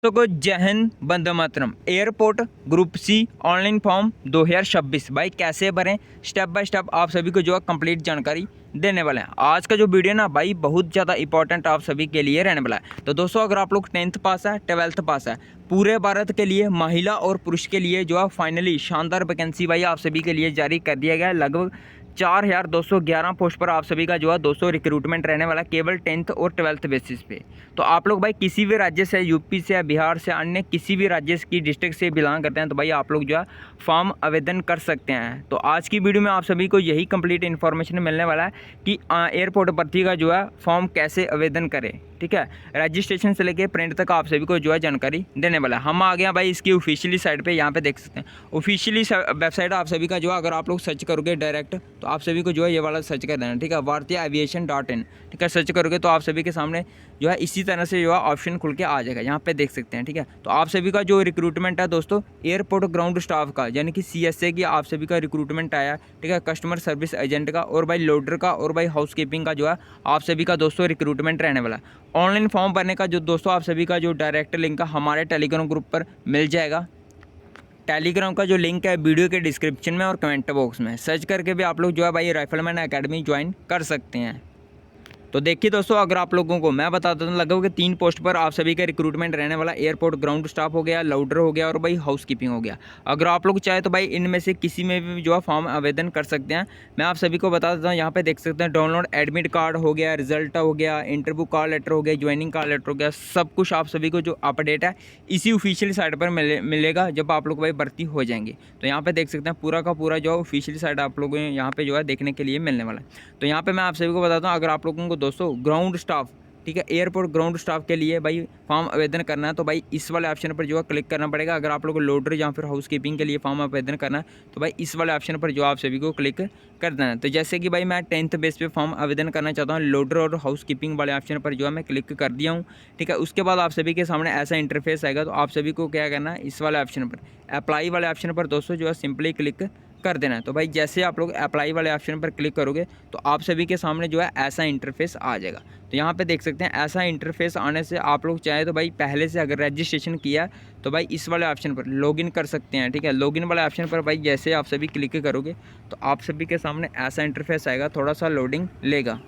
को जय हिंद, वंदे मातरम। Airport group C online form 2026 भाई कैसे भरें, स्टेप बाय स्टेप आप सभी को जो है कंप्लीट जानकारी देने वाले हैं। आज का जो वीडियो ना भाई बहुत ज़्यादा इंपॉर्टेंट आप सभी के लिए रहने वाला है। तो दोस्तों अगर आप लोग 10th पास है, 12th पास है, पूरे भारत के लिए महिला और पुरुष के लिए जो है फाइनली शानदार वैकेंसी भाई आप सभी के लिए जारी कर दिया गया है। लगभग 4211 पोस्ट पर आप सभी का जो है दोस्तों रिक्रूटमेंट रहने वाला है, केवल 10th और 12th बेसिस पे। तो आप लोग भाई किसी भी राज्य से, यूपी से, बिहार से, अन्य किसी भी राज्य की डिस्ट्रिक्ट से बिलोंग करते हैं तो भाई आप लोग जो है फॉर्म आवेदन कर सकते हैं। तो आज की वीडियो में आप सभी को यही कंप्लीट इन्फॉर्मेशन मिलने वाला है कि एयरपोर्ट भर्ती का जो है फॉर्म कैसे आवेदन करें। ठीक है, रजिस्ट्रेशन से लेके प्रिंट तक आप सभी को जो है जानकारी देने वाला है। हम आ गए भाई इसकी ऑफिशियली साइट पे, यहाँ पे देख सकते हैं ऑफिशियली वेबसाइट आप सभी का जो है, अगर आप लोग सर्च करोगे डायरेक्ट तो आप सभी को जो है ये वाला सर्च कर देना। ठीक है, bhartiyaviation.in। ठीक है, सर्च करोगे तो आप सभी के सामने जो है इसी तरह से जो है ऑप्शन खुल के आ जाएगा, यहाँ पे देख सकते हैं। ठीक है, तो आप सभी का जो रिक्रूटमेंट है दोस्तों एयरपोर्ट ग्राउंड स्टाफ का, यानी कि CSA की आप सभी का रिक्रूटमेंट आया। ठीक है, कस्टमर सर्विस एजेंट का और भाई लोडर का और भाई हाउस कीपिंग का जो है आप सभी का दोस्तों रिक्रूटमेंट रहने वाला है। ऑनलाइन फॉर्म भरने का जो दोस्तों आप सभी का जो डायरेक्ट लिंक है हमारे टेलीग्राम ग्रुप पर मिल जाएगा। टेलीग्राम का जो लिंक है वीडियो के डिस्क्रिप्शन में और कमेंट बॉक्स में, सर्च करके भी आप लोग जो है भाई राइफलमैन एकेडमी ज्वाइन कर सकते हैं। तो देखिए दोस्तों, अगर आप लोगों को मैं बता देता हूँ, लगभग 3 पोस्ट पर आप सभी का रिक्रूटमेंट रहने वाला। एयरपोर्ट ग्राउंड स्टाफ हो गया, लाउडर हो गया और भाई हाउस कीपिंग हो गया। अगर आप लोग चाहे तो भाई इनमें से किसी में भी जो है फॉर्म आवेदन कर सकते हैं। मैं आप सभी को बता देता हूँ, यहाँ पे देख सकते हैं डाउनलोड एडमिट कार्ड हो गया, रिजल्ट हो गया, इंटरव्यू कॉल लेटर हो गया, ज्वाइनिंग कॉल लेटर हो गया, सब कुछ आप सभी को जो अपडेट है इसी ऑफिशियल साइट पर मिलेगा जब आप लोग भाई भर्ती हो जाएंगे। तो यहाँ पे देख सकते हैं पूरा का पूरा जो ऑफिशियल साइट आप लोगों यहाँ पे जो है देखने के लिए मिलने वाला है। तो यहाँ पे मैं आप सभी को बताता हूँ, अगर आप लोगों को दोस्तों ग्राउंड स्टाफ, ठीक है, एयरपोर्ट ग्राउंड स्टाफ के लिए भाई फॉर्म आवेदन करना है तो भाई इस वाले ऑप्शन पर जो है क्लिक करना पड़ेगा। अगर आप लोगों को लोडर या फिर हाउस कीपिंग के लिए फॉर्म आवेदन करना है तो भाई इस वाले ऑप्शन पर जो आप सभी को क्लिक कर देना है। तो जैसे कि भाई मैं 10th बेस पे फॉर्म आवेदन करना चाहता हूँ, लोडर और हाउस कीपिंग वाले ऑप्शन पर जो है मैं क्लिक कर दिया हूँ। ठीक है, उसके बाद आप सभी के सामने ऐसा इंटरफेस आएगा। तो आप सभी को क्या करना है, इस वाले ऑप्शन पर अप्लाई वाले ऑप्शन पर दोस्तों जो है सिंपली क्लिक कर देना है। तो भाई जैसे आप लोग अप्लाई वाले ऑप्शन पर क्लिक करोगे तो आप सभी के सामने जो है ऐसा इंटरफेस आ जाएगा। तो यहाँ पे देख सकते हैं ऐसा इंटरफेस आने से आप लोग चाहे तो भाई पहले से अगर रजिस्ट्रेशन किया तो भाई इस वाले ऑप्शन पर लॉगिन कर सकते हैं। ठीक है, लॉगिन वाले ऑप्शन पर भाई जैसे आप सभी क्लिक करोगे तो आप सभी के सामने ऐसा इंटरफेस आएगा, थोड़ा सा लोडिंग लेगा।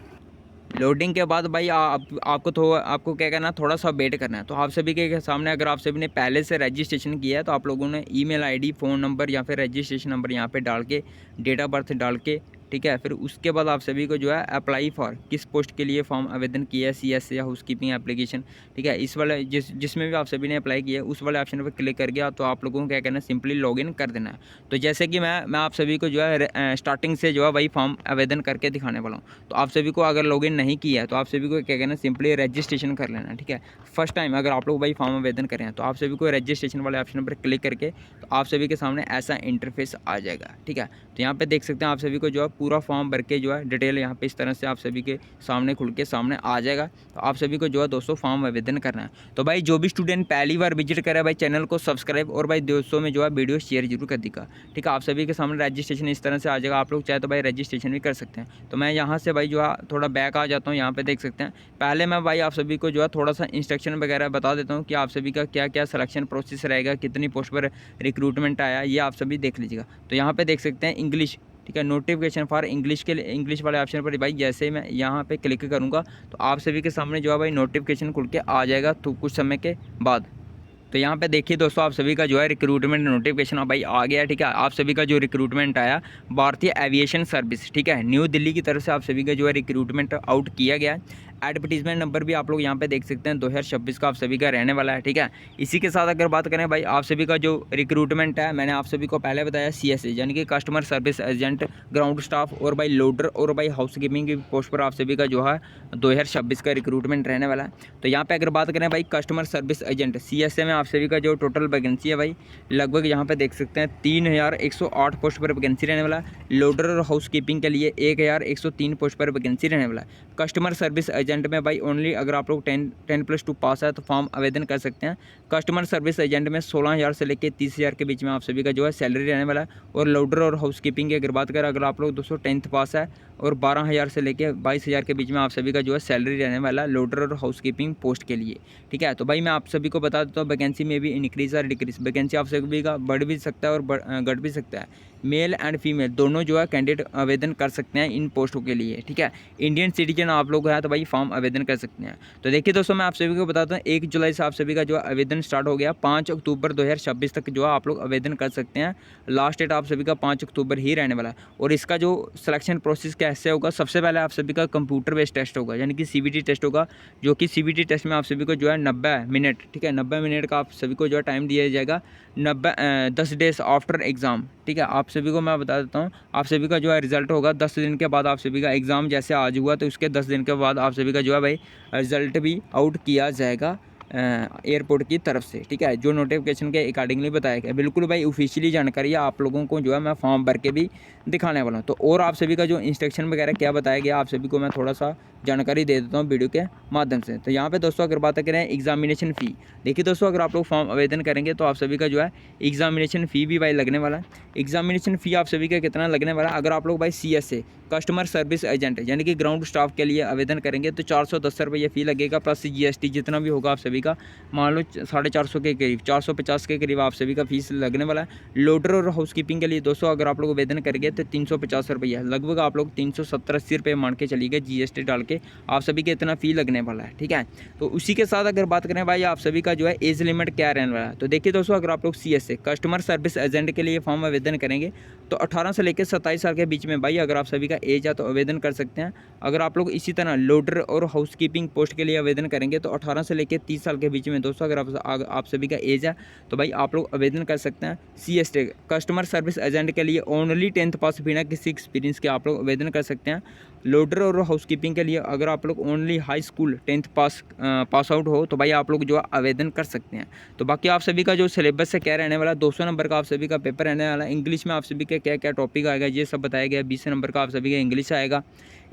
लोडिंग के बाद भाई आपको क्या करना है, थोड़ा सा वेट करना है। तो आप सभी के सामने अगर आप सभी ने पहले से रजिस्ट्रेशन किया है तो आप लोगों ने ईमेल आईडी, फ़ोन नंबर या फिर रजिस्ट्रेशन नंबर यहाँ पे डाल के, डेट ऑफ बर्थ डाल के, ठीक है, फिर उसके बाद आप सभी को जो है अप्लाई फॉर किस पोस्ट के लिए फॉर्म आवेदन किया है, CSA या हाउस कीपिंग एप्लीकेशन, ठीक है, इस वाले जिसमें भी आप सभी ने अप्लाई किया है उस वाले ऑप्शन पर क्लिक कर गया तो आप लोगों को क्या करना है, सिंपली लॉगिन कर देना है। तो जैसे कि मैं आप सभी को जो है स्टार्टिंग से जो है वही फॉर्म आवेदन करके दिखाने वाला हूँ। तो आप सभी को अगर लॉगिन नहीं किया है तो आप सभी को क्या करना है, सिंपली रजिस्ट्रेशन कर लेना है। ठीक है, फर्स्ट टाइम अगर आप लोग भाई फॉर्म आवेदन करें हैं तो आप सभी को रजिस्ट्रेशन वाले ऑप्शन पर क्लिक करके तो आप सभी के सामने ऐसा इंटरफेस आ जाएगा। ठीक है, तो यहाँ पे देख सकते हैं आप सभी को जो है पूरा फॉर्म भर के जो है डिटेल यहाँ पे इस तरह से आप सभी के सामने खुल के सामने आ जाएगा। तो आप सभी को जो है दोस्तों फॉर्म आवेदन करना है। तो भाई जो भी स्टूडेंट पहली बार विजिट करे भाई चैनल को सब्सक्राइब और भाई दोस्तों में जो है वीडियो शेयर जरूर कर देगा। ठीक है, आप सभी के सामने रजिस्ट्रेशन इस तरह से आ जाएगा। आप लोग चाहे तो भाई रजिस्ट्रेशन भी कर सकते हैं। तो मैं यहाँ से भाई जो है थोड़ा बैक आ जाता हूँ। यहाँ पे देख सकते हैं पहले मैं भाई आप सभी को जो है थोड़ा सा इंस्ट्रक्शन वगैरह बता देता हूँ कि आप सभी का क्या क्या सिलेक्शन प्रोसेस रहेगा, कितनी पोस्ट पर रिक्रूटमेंट आया, ये आप सभी देख लीजिएगा। तो यहाँ पे देख सकते हैं इंग्लिश, ठीक है, नोटिफिकेशन फॉर इंग्लिश के लिए इंग्लिश वाले ऑप्शन पर भाई जैसे ही मैं यहाँ पे क्लिक करूँगा तो आप सभी के सामने जो है भाई नोटिफिकेशन खुल के आ जाएगा तो कुछ समय के बाद। तो यहाँ पे देखिए दोस्तों आप सभी का जो है रिक्रूटमेंट नोटिफिकेशन भाई आ गया। ठीक है, आप सभी का जो रिक्रूटमेंट आया भारतीय एविएशन सर्विस, ठीक है, न्यू दिल्ली की तरफ से आप सभी का जो है रिक्रूटमेंट आउट किया गया है। एडवर्टीजमेंट नंबर भी आप लोग यहाँ पे देख सकते हैं 2026 का आप सभी का रहने वाला है। ठीक है, इसी के साथ अगर बात करें भाई आप सभी का जो रिक्रूटमेंट है, मैंने आप सभी को पहले बताया CSA यानी कि customer service agent, ground staff और भाई लोडर और भाई हाउस कीपिंग की पोस्ट पर आप सभी का जो है 2026 का रिक्रूटमेंट रहने वाला है। तो यहाँ पे अगर बात करें भाई कस्टमर सर्विस एजेंट CSA में आप सभी का जो टोटल वैकेंसी है भाई लगभग यहाँ पे देख सकते हैं 3108 पोस्ट पर वैकेंसी रहने वाला है। लोडर और हाउस कीपिंग के लिए 1103 पोस्ट पर वैकेंसी रहने वाला है। कस्टमर सर्विस एजेंट में भाई ओनली अगर आप लोग 10+2 पास है तो फॉर्म आवेदन कर सकते हैं। कस्टमर सर्विस एजेंट में 16,000 से लेकर 30,000 के बीच में आप सभी का जो है सैलरी रहने वाला है। और लोडर और हाउस कीपिंग की अगर बात करें, अगर आप लोग दोस्तों 10th पास है और 12,000 से लेकर 22,000 के बीच में आप सभी का जो है सैलरी रहने वाला है लोडर और हाउस कीपिंग पोस्ट के लिए, ठीक है। तो भाई मैं आप सभी को बता देता हूँ वैकेंसी में भी इंक्रीज और डिक्रीज, वैकेंसी आप सभी का बढ़ भी सकता है और घट भी सकता है। मेल एंड फीमेल दोनों जो है कैंडिडेट आवेदन कर सकते हैं इन पोस्टों के लिए, ठीक है। इंडियन सिटीजन आप लोग हैं तो भाई फॉर्म आवेदन कर सकते हैं। तो देखिए दोस्तों, मैं आप सभी को बताता हूँ 1 जुलाई से आप सभी का जो है आवेदन स्टार्ट हो गया। 5 अक्टूबर 2026 तक जो है आप लोग आवेदन कर सकते हैं। लास्ट डेट आप सभी का 5 अक्टूबर ही रहने वाला है। और इसका जो सिलेक्शन प्रोसेस कैसे होगा, सबसे पहले आप सभी का कंप्यूटर बेस्ड टेस्ट होगा, यानी कि CBT टेस्ट होगा, जो कि CBT टेस्ट में आप सभी को जो है 90 मिनट, ठीक है, 90 मिनट का आप सभी को जो है टाइम दिया जाएगा 10 डेज आफ्टर एग्ज़ाम, ठीक है। आप सभी को मैं बता देता हूँ, आप सभी का जो है रिजल्ट होगा 10 दिन के बाद। आप सभी का एग्ज़ाम जैसे आज हुआ तो उसके 10 दिन के बाद आप सभी का जो है भाई रिजल्ट भी आउट किया जाएगा एयरपोर्ट की तरफ से, ठीक है, जो नोटिफिकेशन के अकॉर्डिंगली बताया गया। बिल्कुल भाई ऑफिशियली जानकारी है, आप लोगों को जो है मैं फॉर्म भर के भी दिखाने वाला हूँ। तो और आप सभी का जो इंस्ट्रक्शन वगैरह क्या बताया गया आप सभी को मैं थोड़ा सा जानकारी दे देता हूँ वीडियो के माध्यम से। तो यहाँ पे दोस्तों अगर बात करें एग्जामिनेशन फ़ी, देखिए दोस्तों अगर आप लोग फॉर्म आवेदन करेंगे तो आप सभी का जो है एग्जामिनेशन फ़ी भी भाई लगने वाला है। एग्जामिनेशन फ़ी आप सभी का कितना लगने वाला है, अगर आप लोग भाई CSA कस्टमर सर्विस एजेंट यानी कि ग्राउंड स्टाफ के लिए आवेदन करेंगे तो 410 रुपये फ़ी लगेगा, प्लस GST जितना भी होगा आप सभी का मान लो 450 के करीब, 450 के करीब आप सभी का फीस लगने वाला है। लोडर और हाउस कीपिंग के लिए दोस्तों अगर आप लोग आवेदन करेंगे तो 350 रुपये, लगभग आप लोग 370-80 रुपये मान के चलिए GST डाल के आप सभी के इतना फ़ी लगने वाला है, ठीक है। तो उसी के साथ अगर बात करें भाई आप सभी का जो है एज लिमिट क्या रहने वाला है, तो देखिए दोस्तों अगर आप लोग CSA कस्टमर सर्विस एजेंट के लिए फॉर्म आवेदन करेंगे तो 18 से लेकर 27 साल के बीच में भाई अगर आप सभी का एज है तो आवेदन कर सकते हैं। अगर आप लोग इसी तरह लोडर और हाउस कीपिंग पोस्ट के लिए आवेदन करेंगे तो 18 से लेकर 30 साल के बीच में दोस्तों अगर आप सभी का एज है तो भाई आप लोग आवेदन कर सकते हैं। CSA कस्टमर सर्विस एजेंट के लिए ओनली 10th पास बिना किसी एक्सपीरियंस के आप लोग आवेदन कर सकते हैं। लोडर और हाउस कीपिंग के लिए अगर आप लोग only high school 10th pass out हो तो भाई आप लोग जो है आवेदन कर सकते हैं। तो बाकी आप सभी का जो सिलेबस है क्या रहने वाला, 200 नंबर का आप सभी का पेपर रहने वाला है। इंग्लिश में आप सभी के क्या क्या टॉपिक आएगा ये सब बताया गया। 20 नंबर का आप सभी का इंग्लिश आएगा।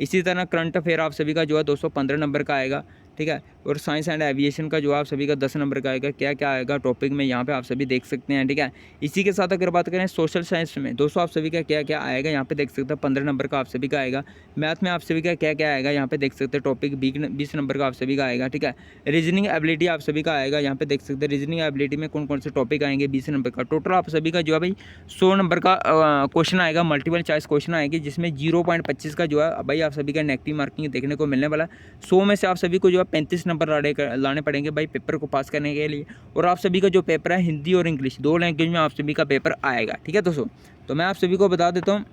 इसी तरह करंट अफेयर आप सभी का जो है 215 नंबर का आएगा, ठीक है। और साइंस एंड एविएशन का जो आप सभी का 10 नंबर का आएगा। क्या क्या आएगा टॉपिक में यहाँ पे आप सभी देख सकते हैं, ठीक है। इसी के साथ अगर बात करें सोशल साइंस में दोस्तों आप सभी का क्या क्या आएगा यहाँ पे देख सकते हैं। 15 नंबर का आप सभी का आएगा। मैथ में आप सभी का क्या क्या आएगा यहाँ पे देख सकते हैं टॉपिक। 20 नंबर का आप सभी का आएगा, ठीक है। रीजनिंग एबिलिटी आप सभी का आएगा, यहाँ पे देख सकते हैं रीजनिंग एबिलिटी में कौन कौन से टॉपिक आएंगे। 20 नंबर का टोटल आप सभी का जो है भाई 100 नंबर का क्वेश्चन आएगा, मल्टीपल चॉइस क्वेश्चन आएगी, जिसमें 0.25 का जो है भाई आप सभी का नेगेटिव मार्किंग देखने को मिलने वाला है। 100 में से आप सभी को जो है 35 नंबर लाने पड़ेंगे भाई पेपर को पास करने के लिए। और आप सभी का जो पेपर है हिंदी और इंग्लिश 2 लैंग्वेज में आप सभी का पेपर आएगा, ठीक है दोस्तों। तो मैं आप सभी को बता देता हूँ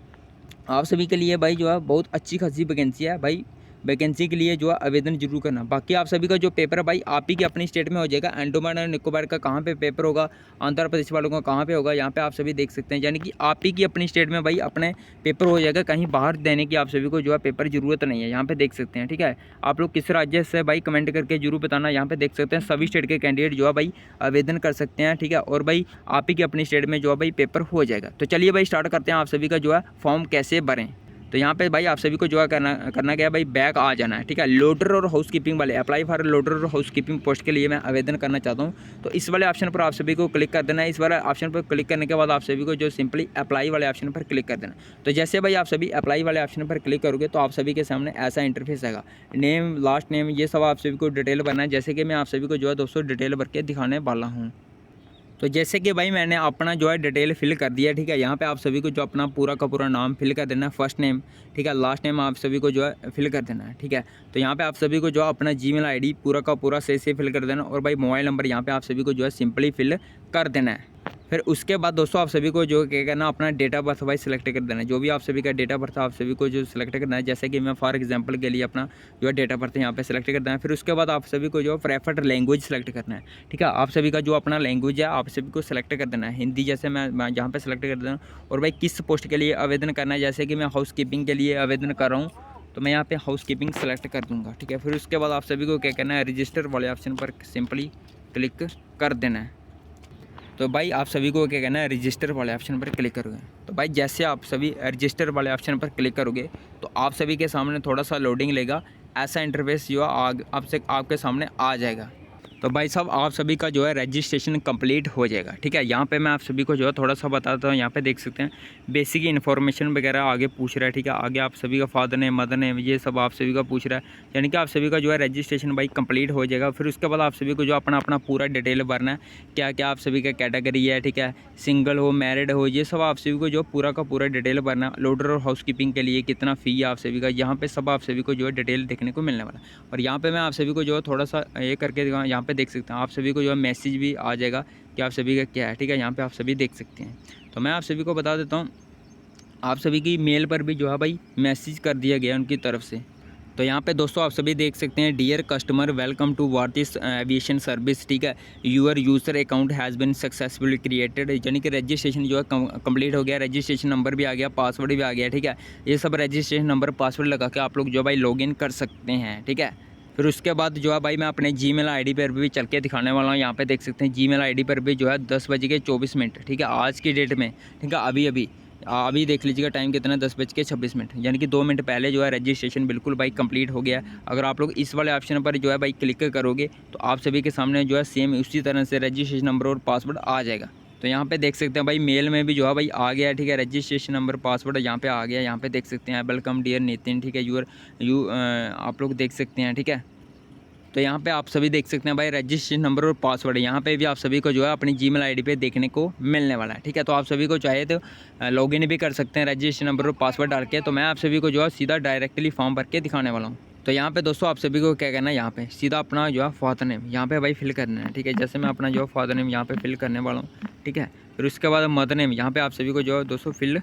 आप सभी के लिए भाई जो है बहुत अच्छी खासी वैकेंसी है भाई। वैकेंसी के लिए जो है आवेदन जरूर करना। बाकी आप सभी का जो पेपर है भाई आप ही की अपनी स्टेट में हो जाएगा। अंडमान और निकोबार का कहाँ पे पेपर होगा, आंध्र प्रदेश वालों का कहाँ पे होगा, यहाँ पे आप सभी देख सकते हैं। यानी कि आप ही की अपनी स्टेट में भाई अपने पेपर हो जाएगा, कहीं बाहर देने की आप सभी को जो है पेपर जरूरत नहीं है। यहाँ पे देख सकते हैं, ठीक है। आप लोग किस राज्य से भाई कमेंट करके जरूर बताना। यहाँ पे देख सकते हैं सभी स्टेट के कैंडिडेट जो है भाई आवेदन कर सकते हैं, ठीक है। और भाई आप ही की अपनी स्टेट में जो है भाई पेपर हो जाएगा। तो चलिए भाई स्टार्ट करते हैं आप सभी का जो है फॉर्म कैसे भरें। तो यहाँ पे भाई आप सभी को जो है करना क्या है भाई, बैक आ जाना है, ठीक है। लोडर और हाउस कीपिंग वाले अप्लाई फॉर लोडर और हाउस कीपिंग पोस्ट के लिए मैं आवेदन करना चाहता हूँ। तो इस वाले ऑप्शन पर आप सभी को क्लिक कर देना है। इस वाले ऑप्शन पर क्लिक करने के बाद आप सभी को जो सिंपली अप्लाई वाले ऑप्शन पर क्लिक कर देना। तो जैसे भाई आप सभी अप्लाई वाले ऑप्शन पर क्लिक करोगे तो आप सभी के सामने ऐसा इंटरफेस आएगा। नेम, लास्ट नेम, ये सब आप सभी को डिटेल भरना है। जैसे कि मैं आप सभी को जो है दोस्तों डिटेल भर के दिखाने वाला हूँ। तो जैसे कि भाई मैंने अपना जो है डिटेल फिल कर दिया, ठीक है। यहाँ पे आप सभी को जो अपना पूरा का पूरा नाम फिल कर देना है, फर्स्ट नेम, ठीक है, लास्ट नेम आप सभी को जो है फिल कर देना है, ठीक है। तो यहाँ पे आप सभी को जो अपना जीमेल आईडी पूरा का पूरा सही से फिल कर देना। और भाई मोबाइल नंबर यहाँ पे आप सभी को जो है सिंपली फिल कर देना है। फिर उसके बाद दोस्तों आप सभी को जो क्या करना, अपना डेट ऑफ बर्थ भाई सिलेक्ट कर देना है। जो भी आप सभी का डेट ऑफ बर्थ आप सभी को जो सिलेक्ट करना है, जैसे कि मैं फॉर एग्जांपल के लिए अपना जो है डेट ऑफ बर्थ यहाँ पे सिलेक्ट करना है। फिर उसके बाद आप सभी को जो प्रेफर्ड लैंग्वेज सेलेक्ट करना है, ठीक है। आप सभी का जो अपना लैंग्वेज है आप सभी को सिलेक्ट कर देना है। हिंदी जैसे मैं यहाँ पे सिलेक्ट कर देना। और भाई किस पोस्ट के लिए आवेदन करना है, जैसे कि मैं हाउस कीपिंग के लिए आवेदन कर रहा हूँ तो मैं यहाँ पे हाउस कीपिंग सेलेक्ट कर दूँगा, ठीक है। फिर उसके बाद आप सभी को क्या करना है, रजिस्टर वाले ऑप्शन पर सिंपली क्लिक कर देना है। तो भाई आप सभी को क्या करना है, रजिस्टर वाले ऑप्शन पर क्लिक करोगे। तो भाई जैसे आप सभी रजिस्टर वाले ऑप्शन पर क्लिक करोगे तो आप सभी के सामने थोड़ा सा लोडिंग लेगा। ऐसा इंटरफेस जो है आपसे आपके सामने आ जाएगा। तो भाई साहब आप सभी का जो है रजिस्ट्रेशन कंप्लीट हो जाएगा। ठीक है, यहाँ पे मैं आप सभी को जो है थोड़ा सा बताता हूँ। यहाँ पे देख सकते हैं बेसिक इन्फॉर्मेशन वगैरह आगे पूछ रहा है। ठीक है, आगे आप सभी का फादर नेम, मदर नेम, ये सब आप सभी का पूछ रहा है। यानी कि आप सभी का जो है रजिस्ट्रेशन भाई कंप्लीट हो जाएगा। फिर उसके बाद आप सभी को जो अपना अपना पूरा डिटेल भरना है, क्या क्या आप सभी का कैटेगरी है। ठीक है, सिंगल हो, मैरिड हो, ये सब आप सभी को जो पूरा का पूरा डिटेल भरना है। लोडर और हाउसकीपिंग के लिए कितना फ़ी है आप सभी का, यहाँ पे सब आप सभी को जो है डिटेल देखने को मिलने वाला है। और यहाँ पे मैं आप सभी को जो है थोड़ा सा ये करके यहाँ पे देख सकते हैं आप सभी को जो है मैसेज भी आ जाएगा कि आप सभी का क्या है। ठीक है, यहाँ पे आप सभी देख सकते हैं। तो मैं आप सभी को बता देता हूँ, आप सभी की मेल पर भी जो है भाई मैसेज कर दिया गया उनकी तरफ से। तो यहाँ पे दोस्तों आप सभी देख सकते हैं, dear customer welcome to Bharatiya aviation service. ठीक है, your user account has been successfully created, यानी कि रजिस्ट्रेशन जो है कंप्लीट हो गया। रजिस्ट्रेशन नंबर भी आ गया, पासवर्ड भी आ गया। ठीक है, ये सब रजिस्ट्रेशन नंबर पासवर्ड लगा के आप लोग जो भाई लॉगिन कर सकते हैं। ठीक है, फिर उसके बाद जो है भाई मैं अपने जीमेल आईडी पर भी चल के दिखाने वाला हूँ। यहाँ पे देख सकते हैं जीमेल आईडी पर भी जो है 10:24। ठीक है, आज की डेट में। ठीक है, अभी देख लीजिएगा टाइम कितना है, 10:26, यानी कि 2 मिनट पहले जो है रजिस्ट्रेशन बिल्कुल भाई कंप्लीट हो गया है। अगर आप लोग इस वाले ऑप्शन पर जो है भाई क्लिक करोगे तो आप सभी के सामने जो है सेम उसी तरह से रजिस्ट्रेशन नंबर और पासवर्ड आ जाएगा। तो यहाँ पे देख सकते हैं भाई मेल में भी जो है भाई आ गया है। ठीक है, रजिस्ट्रेशन नंबर पासवर्ड यहाँ पे आ गया। यहाँ पे देख सकते हैं वेलकम डियर नितिन। ठीक है, आप लोग देख सकते हैं। ठीक है, तो यहाँ पे आप सभी देख सकते हैं भाई रजिस्ट्रेशन नंबर और पासवर्ड यहाँ पे भी आप सभी को जो है अपनी जीमेल आईडी पे देखने को मिलने वाला है। ठीक है, तो आप सभी को चाहे तो लॉगिन भी कर सकते हैं रजिस्ट्रेशन नंबर और पासवर्ड डाल के। तो मैं आप सभी को जो है सीधा डायरेक्टली फॉर्म भर के दिखाने वाला हूँ। तो यहाँ पे दोस्तों आप सभी को क्या करना है, यहाँ पे सीधा अपना जो है फादर नेम यहाँ पे भाई फिल करना है। ठीक है, जैसे मैं अपना जो है फादर नेम यहाँ पे फिल करने वाला हूँ। ठीक है, फिर उसके बाद मदर नेम यहाँ पे आप सभी को जो है दोस्तों फिल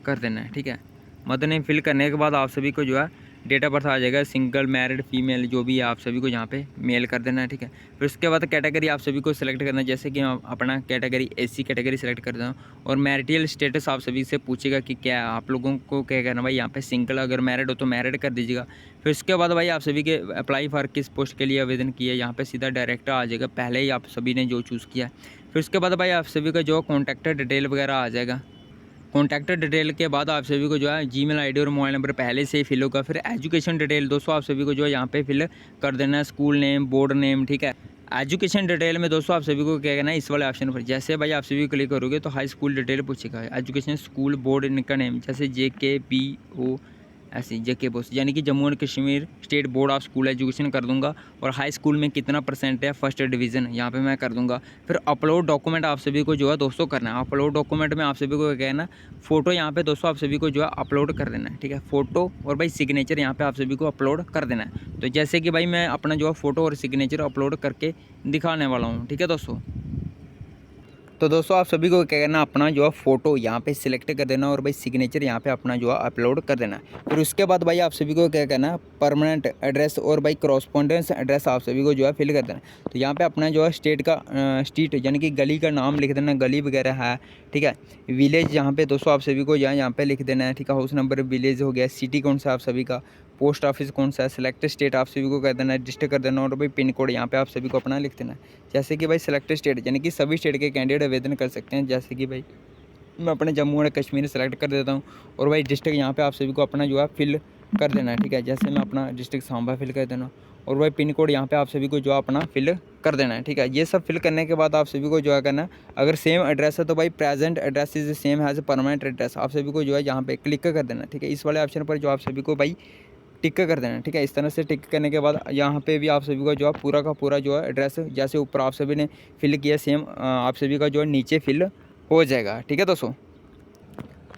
कर देना है। ठीक है, मदर नेम फिल करने के बाद आप सभी को जो है डेट ऑफ बर्थ आ जाएगा, सिंगल, मैरिड, फीमेल जो भी है आप सभी को यहाँ पे मेल कर देना है। ठीक है, फिर उसके बाद कैटेगरी आप सभी को सिलेक्ट करना है। जैसे कि मैं अपना कैटेगरी एसी कैटेगरी सेलेक्ट करता हूँ। और मैरिटल स्टेटस आप सभी से पूछेगा कि क्या आप लोगों को क्या करना भाई, यहाँ पे सिंगल, अगर मैरिड हो तो मैरिड कर दीजिएगा। फिर उसके बाद भाई आप सभी के अप्लाई फॉर किस पोस्ट के लिए आवेदन किया है, यहाँ पे सीधा डायरेक्ट आ जाएगा, पहले ही आप सभी ने जो चूज़ किया। फिर उसके बाद भाई आप सभी का जो कॉन्टैक्ट डिटेल वगैरह आ जाएगा। कॉन्टैक्ट डिटेल के बाद आप सभी को जो है जीमेल आईडी और मोबाइल नंबर पहले से ही फिल होगा। फिर एजुकेशन डिटेल दोस्तों आप सभी को जो है यहाँ पे फिल कर देना है, स्कूल नेम, बोर्ड नेम। ठीक है, एजुकेशन डिटेल में दोस्तों आप सभी को क्या करना है, इस वाले ऑप्शन पर जैसे भाई आप सभी क्लिक करोगे तो हाई स्कूल डिटेल पूछेगा, एजुकेशन, स्कूल, बोर्ड, इनका नेम, जैसे JKBO ऐसी JK बोस, यानी कि Jammu and Kashmir state board of school education कर दूंगा। और हाई स्कूल में कितना % है, फर्स्ट डिवीज़न यहाँ पे मैं कर दूंगा। फिर अपलोड डॉक्यूमेंट आप सभी को जो है दोस्तों करना है। अपलोड डॉक्यूमेंट में आप सभी को क्या कहना, फ़ोटो यहाँ पे दोस्तों आप सभी को जो है अपलोड कर देना है। ठीक है, फ़ोटो और भाई सिग्नेचर यहाँ पे आप सभी को अपलोड कर देना है। तो जैसे कि भाई मैं अपना जो है फ़ोटो और सिग्नेचर अपलोड करके दिखाने वाला हूँ। ठीक है दोस्तों, तो दोस्तों आप सभी को क्या करना, अपना जो है फ़ोटो यहाँ पे सिलेक्ट कर देना और भाई सिग्नेचर यहाँ पे अपना जो है अपलोड कर देना। फिर उसके बाद भाई आप सभी को क्या करना, परमानेंट एड्रेस और भाई करस्पॉन्डेंस एड्रेस आप सभी को जो है फिल कर देना। तो यहाँ पे अपना जो है स्ट्रीट यानी कि गली का नाम लिख देना, गली वगैरह है। ठीक है, विलेज यहाँ पे दोस्तों आप सभी को यहाँ पे लिख देना है। ठीक है, हाउस नंबर, विलेज हो गया, सिटी कौन सा आप सभी का, पोस्ट ऑफिस कौन सा है, सिलेक्ट स्टेट आप सभी को कर देना है, डिस्ट्रिक्ट कर देना और भाई पिन कोड यहाँ पे आप सभी को अपना लिख देना है। जैसे कि भाई सिलेक्ट स्टेट यानी कि सभी स्टेट के कैंडिडेट आवेदन कर सकते हैं। जैसे कि भाई मैं अपने जम्मू एंड कश्मीर सेलेक्ट कर देता हूँ और भाई डिस्ट्रिक्ट यहाँ पे आप सभी को अपना जो है फिल कर देना है। ठीक है, जैसे मैं अपना डिस्ट्रिक्ट सांबा फिल कर देना और भाई पिन कोड यहाँ पे आप सभी को जो अपना फिल कर देना है। ठीक है, ये सब फिल करने के बाद आप सभी को जो है करना, अगर सेम एड्रेस है तो भाई present address is same has permanent address आप सभी को जो है यहाँ पे क्लिक कर देना। ठीक है, इस वाले ऑप्शन पर जो आप सभी को भाई टिक कर देना है। ठीक है, इस तरह से टिक करने के बाद यहाँ पे भी आप सभी का जो है पूरा का पूरा जो है एड्रेस जैसे ऊपर आप सभी ने फिल किया सेम आप सभी का जो है नीचे फिल हो जाएगा। ठीक है दोस्तों,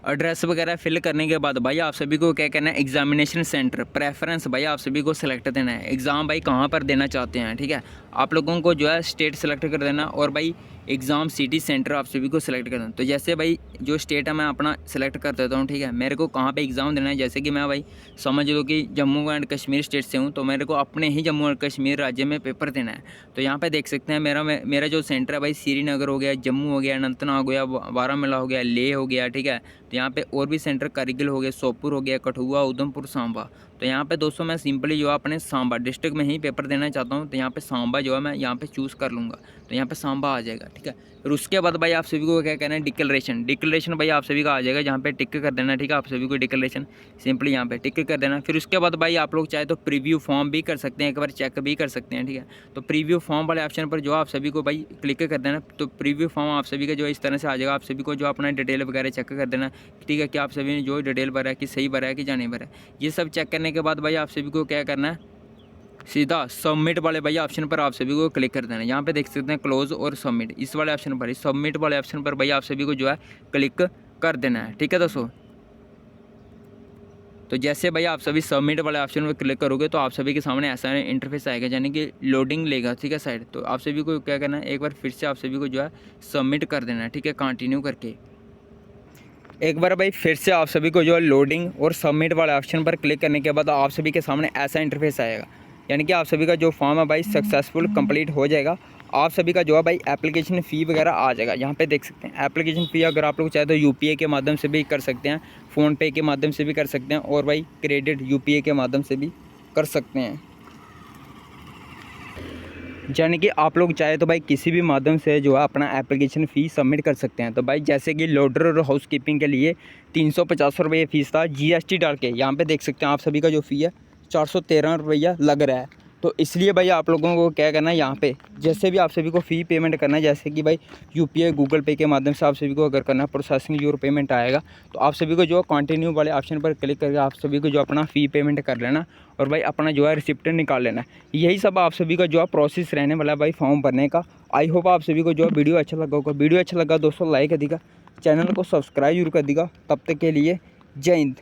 एड्रेस वगैरह फिल करने के बाद भाई आप सभी को क्या करना है, एग्जामिनेशन सेंटर प्रेफरेंस भाई आप सभी को सिलेक्ट देना है। एग्ज़ाम भाई कहाँ पर देना चाहते हैं। ठीक है, आप लोगों को जो है स्टेट सेलेक्ट कर देना और भाई एग्ज़ाम सिटी सेंटर आप सभी को सिलेक्ट करना। तो जैसे भाई जो स्टेट है मैं अपना सेलेक्ट कर देता हूँ। ठीक है, मेरे को कहाँ पे एग्ज़ाम देना है, जैसे कि मैं भाई समझ लो कि जम्मू एंड कश्मीर स्टेट से हूँ तो मेरे को अपने ही जम्मू एंड कश्मीर राज्य में पेपर देना है। तो यहाँ पे देख सकते हैं मेरा जो सेंटर है भाई श्रीनगर हो गया, जम्मू हो गया, अनंतनाग हो गया, बारामूला हो गया, लेह हो गया। ठीक है, तो यहाँ पे और भी सेंटर कारगिल हो गया, सोपुर हो गया, कठुआ, उधमपुर, सांबा। तो यहाँ पे दोस्तों मैं सिंपली जो है अपने सांबा डिस्ट्रिक्ट में ही पेपर देना चाहता हूँ, तो यहाँ पे सांबा जो है मैं यहाँ पे चूज़ कर लूँगा, तो यहाँ पे सांबा आ जाएगा। ठीक है, फिर उसके बाद भाई आप सभी को क्या कहना है, डिक्लेरेशन भाई आप सभी का आ जाएगा, जहाँ पे टिक कर देना। ठीक है, आप सभी को डिक्लेरेशन सिंपली यहाँ पे टिक कर देना। फिर उसके बाद भाई आप लोग चाहे तो प्रीव्यू फॉर्म भी कर सकते हैं, एक बार चेक भी कर सकते हैं। ठीक है, तो प्रीव्यू फॉर्म वाले ऑप्शन पर जो आप सभी को भाई क्लिक कर देना, तो प्रीव्यू फॉर्म आप सभी का जो इस तरह से आ जाएगा। आप सभी को जो अपना डिटेल वगैरह चेक कर देना। ठीक है, कि आप सभी ने जो डिटेल भरा है कि सही भरा है कि नहीं भरा है, ये सब चेक करने के बाद भाई आप सभी को क्या करना है, सीधा सबमिट वाले भाई ऑप्शन पर आप सभी को क्लिक कर देना है। यहाँ पे देख सकते हैं क्लोज और सबमिट, इस वाले ऑप्शन पर, इस सबमिट वाले ऑप्शन पर भाई आप सभी को जो है क्लिक कर देना है। ठीक है दोस्तों, तो जैसे भाई आप सभी सबमिट वाले ऑप्शन पर क्लिक करोगे तो आप सभी के सामने ऐसा इंटरफेस आएगा, यानी कि लोडिंग लेगा। ठीक है साइड, तो आप सभी को क्या करना है, एक बार फिर से आप सभी को जो है सबमिट कर देना है। ठीक है, कंटिन्यू करके एक बार भाई फिर से आप सभी को जो है लोडिंग और सबमिट वाले ऑप्शन पर क्लिक करने के बाद आप सभी के सामने ऐसा इंटरफेस आएगा, यानी कि आप सभी का जो फॉर्म है भाई सक्सेसफुल कंप्लीट हो जाएगा। आप सभी का जो है भाई एप्लीकेशन फ़ी वगैरह आ जाएगा। यहाँ पे देख सकते हैं एप्लीकेशन फ़ी, अगर आप लोग चाहे तो यूपीआई के माध्यम से भी कर सकते हैं, फ़ोनपे के माध्यम से भी कर सकते हैं, और भाई क्रेडिट यूपीआई के माध्यम से भी कर सकते हैं। यानी कि आप लोग चाहे तो भाई किसी भी माध्यम से जो है अपना एप्लीकेशन फ़ी सबमिट कर सकते हैं। तो भाई जैसे कि लोडर और हाउस कीपिंग के लिए 350 रुपये फ़ीस था, जीएसटी डाल के यहाँ पे देख सकते हैं आप सभी का जो फ़ी है 413 रुपया लग रहा है। तो इसलिए भाई आप लोगों को क्या करना है, यहाँ पे जैसे भी आप सभी को फ़ी पेमेंट करना है, जैसे कि भाई यूपीआई गूगल पे के माध्यम से आप सभी को अगर करना है, प्रोसेसिंग योर पेमेंट आएगा, तो आप सभी को जो कंटिन्यू वाले ऑप्शन पर क्लिक करके आप सभी को जो अपना फ़ी पेमेंट कर लेना और भाई अपना जो है रिसिप्ट निकाल लेना। यही सब आप सभी का जो है प्रोसेस रहने वाला है भाई फॉर्म भरने का। आई होप आप सभी को जो है वीडियो अच्छा लगा होगा। वीडियो अच्छा लगा दोस्तों लाइक कर दीजिएगा, चैनल को सब्सक्राइब जरूर कर दीजिएगा। तब तक के लिए जय हिंद।